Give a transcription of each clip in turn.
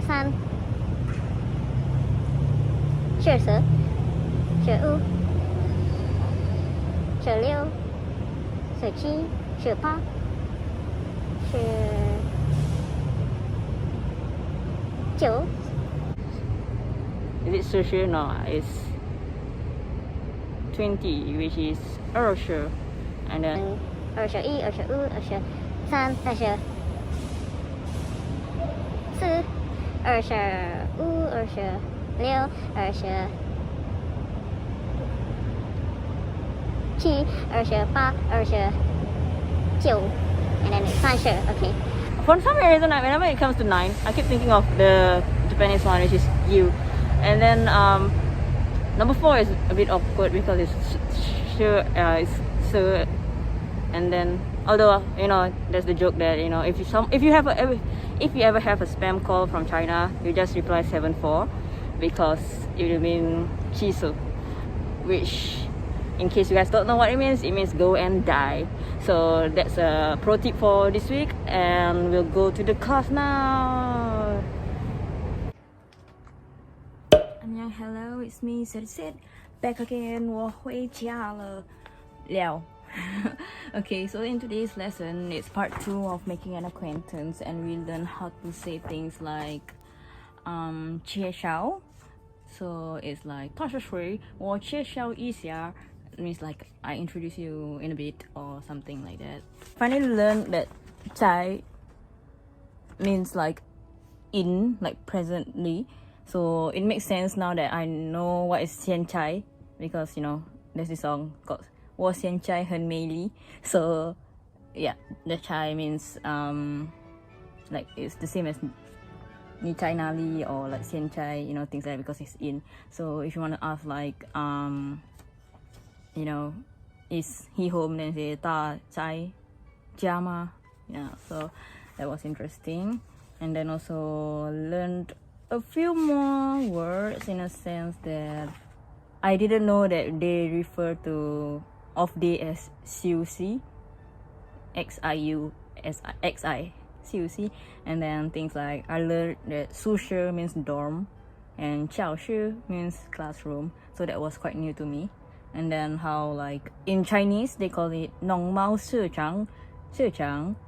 23、24、25、26、27、28、19。Is it 40? No, it's 20, which is 20. And then 21、22、23、24、25、26、27、28、29, and then it's 30. Okay. for some reason, whenever it comes to 9, I keep thinking of the Japanese one, which is you. And then number 4 is a bit awkward because it's it's so. And then, although there's the joke that if you ever have a spam call from China, you just reply 74 because it will mean chisu, which, in case you guys don't know what it means go and die. So that's a pro tip for this week, and we'll go to the class now. Annyeong, hello, it's me, Sid, back again. 我回家了 Okay, so in today's lesson, it's part 2 of making an acquaintance, and we learn how to say things like 介绍. So it's like 他是谁我介绍一下 means like I introduce you in a bit or something like that. Finally learned that 在 means like in, like presently. So it makes sense now that I know what is 现在 because there's this song called 我现在很美丽. So yeah, the 在 means like it's the same as 你在哪里 or like 现在 things like that because it's in. So if you want to ask like is he home, then say 他在家吗? Yeah, so that was interesting. And then also learned a few more words in a sense that I didn't know that they refer to off day as 休息, XIUSI, 休息. And then things like I learned that 宿舍 means dorm and 教室 means classroom, so that was quite new to me. And then how like in Chinese they call it 农贸市场,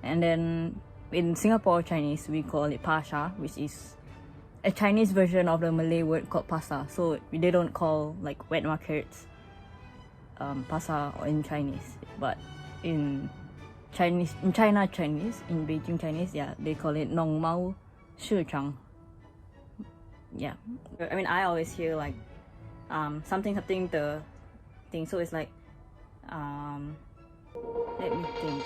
and then in Singapore Chinese we call it pasar, which is a Chinese version of the Malay word called pasar. So they don't call like wet markets pasar in Chinese, but in China Chinese, in Beijing Chinese, yeah, they call it Nong Mao Shi Chang. Yeah, I mean, I always hear like something the thing, so it's like let me think.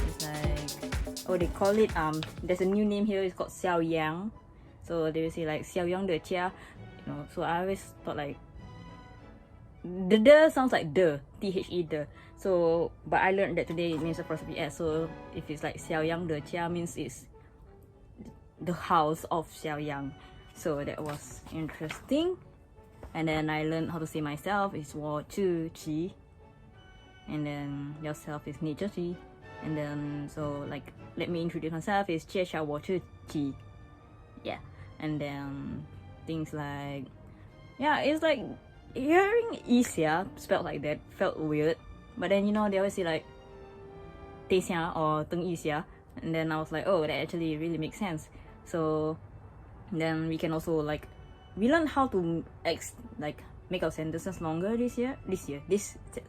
It's like, oh, they call it there's a new name here. It's called Xiao Yang. So they will say like Xiao Yang de Chia, you know. So I always thought like the sounds like the the. So but I learned that today it means apostrophe s. So if it's like Xiao Yang de Chia means it's the house of Xiao Yang. So that was interesting. And then I learned how to say myself is 我自己, and then yourself is 你自己, and then so like let me introduce myself is 介绍我自己. Yeah, and then things like, yeah, it's like hearing Isia spelled like that felt weird, but then you know they always say like 等一下 or 等一下, and then I was like, oh, that actually really makes sense. So then we can also like we learned how to make our sentences longer this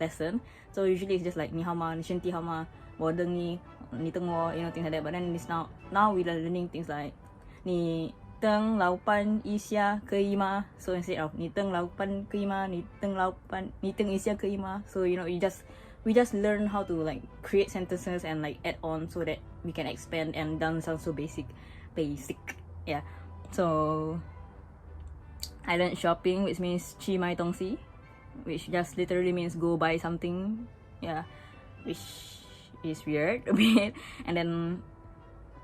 lesson. So usually it's just like 你好吗, 你身体好吗, 我等你, 你等我, you know, things like that. But then it's now we are learning things like 你等老板一下可以吗? So instead of 你等老板可以吗? 你等一下可以吗? So you know, we just learn how to like create sentences and like add on so that we can expand, and doesn't sound so basic. Yeah. So I learned shopping, which means 去买东西, which just literally means go buy something. Yeah, which is weird a bit. And then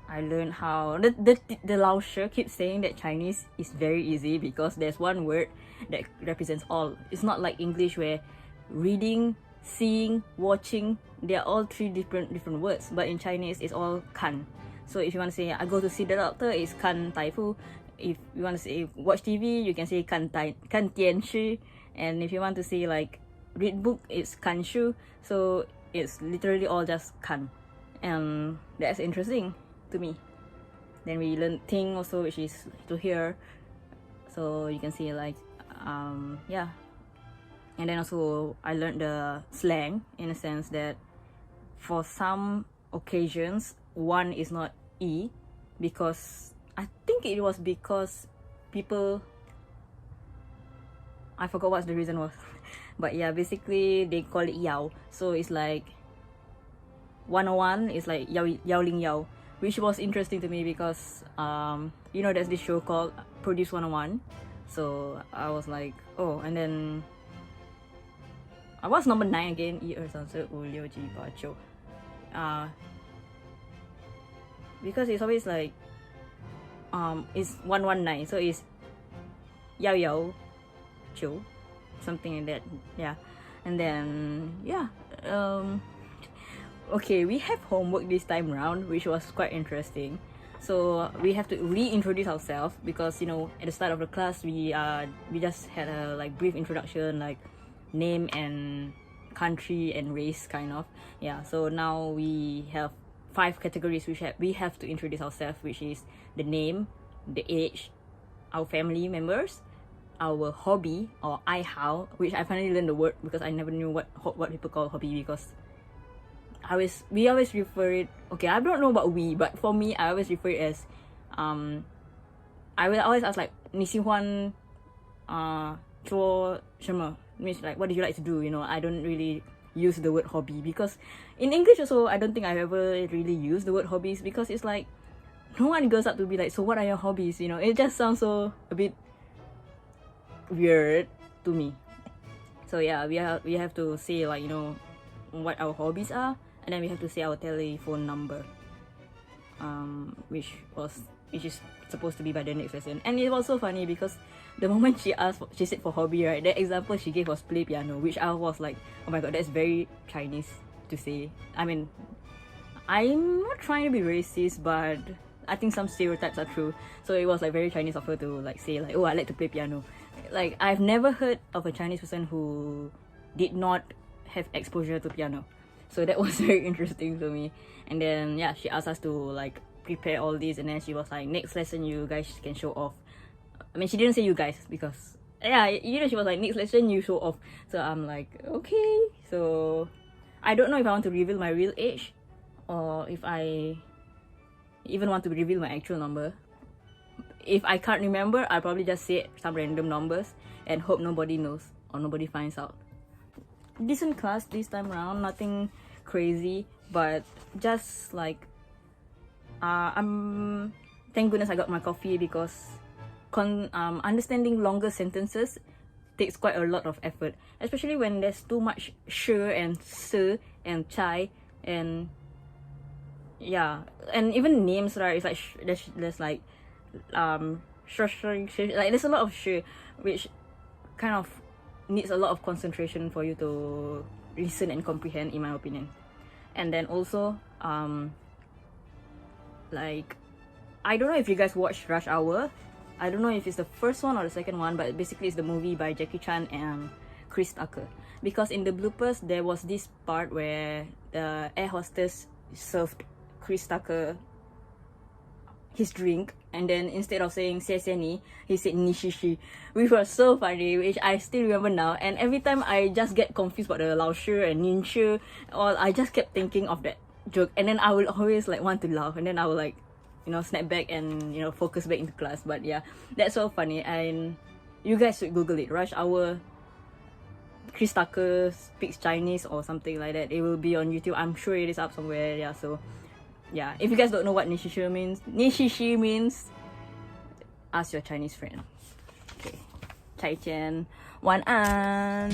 I learned how the Lao Shi keeps saying that Chinese is very easy because there's one word that represents all. It's not like English where reading, seeing, watching, they're all three different words. But in Chinese, it's all kan. So if you want to say I go to see the doctor, it's kan tai fu. If you want to say watch TV, you can say kan tian shi. And if you want to say like read book, it's kan shu. So it's literally all just kan, and that's interesting to me. Then we learn ting also, which is to hear. So you can say like yeah. And then also I learned the slang in a sense that for some occasions one is not e, because I think it was because people, I forgot what the reason was. But yeah, basically they call it yao. So it's like 101 is like yao ling yao, which was interesting to me because you know, there's this show called Produce 101. So I was like, oh, and then I was number 9 again. 1 2 3 4 5 6 7 8 because it's always like it's 119, so it's yao yao chiu, something like that. Yeah. And then yeah, okay, we have homework this time round, which was quite interesting. So we have to reintroduce ourselves because, you know, at the start of the class we just had a like brief introduction, like name and country and race kind of. Yeah, so now we have 5 categories which we have to introduce ourselves, which is the name, the age, our family members, our hobby or I how, which I finally learned the word because I never knew what people call hobby, because we always refer it, okay, I don't know about we, but for me I always refer it as I will always ask like 你喜欢做什么, means like what do you like to do, you know. I don't really use the word hobby because in English also I don't think I've ever really used the word hobbies, because it's like no one goes up to be like, so what are your hobbies, you know. It just sounds so a bit weird to me. So yeah, we have to say like, you know, what our hobbies are, and then we have to say our telephone number, which is supposed to be by the next lesson. And it was so funny because the moment she said for hobby, right, the example she gave was play piano, which I was like, oh my god, that's very Chinese to say. I mean, I'm not trying to be racist, but I think some stereotypes are true. So it was like very Chinese of her to like say like, oh, I like to play piano. Like, I've never heard of a Chinese person who did not have exposure to piano. So that was very interesting to me. And then yeah, she asked us to like prepare all these, and then she was like, next lesson you guys can show off. I mean, she didn't say you guys because yeah, you know, she was like, next lesson you show off. So I'm like, okay. So I don't know if I want to reveal my real age or if I even want to reveal my actual number. If I can't remember, I'll probably just say some random numbers and hope nobody knows or nobody finds out. Decent class this time around, nothing crazy, but just like I'm thank goodness I got my coffee, because understanding longer sentences takes quite a lot of effort, especially when there's too much sh and s and chai and yeah, and even names, right? It's like there's like like there's a lot of sh, which kind of needs a lot of concentration for you to listen and comprehend, in my opinion. And then also like, I don't know if you guys watched Rush Hour. I don't know if it's the first one or the second one, but basically it's the movie by Jackie Chan and Chris Tucker. Because in the bloopers there was this part where the air hostess served Chris Tucker his drink, and then instead of saying "谢谢你," he said "nishishi," which was so funny, which I still remember now. And every time I just get confused about the lao shi and nin shi, or I just kept thinking of that joke, and then I will always like want to laugh, and then I will like, you know, snap back and, you know, focus back into class. But yeah, that's so funny, and you guys should Google it. Rush Hour Chris Tucker speaks Chinese or something like that. It will be on YouTube. I'm sure it is up somewhere. Yeah, so yeah, if you guys don't know what nishishi means, ask your Chinese friend. Okay, 再见，晚安。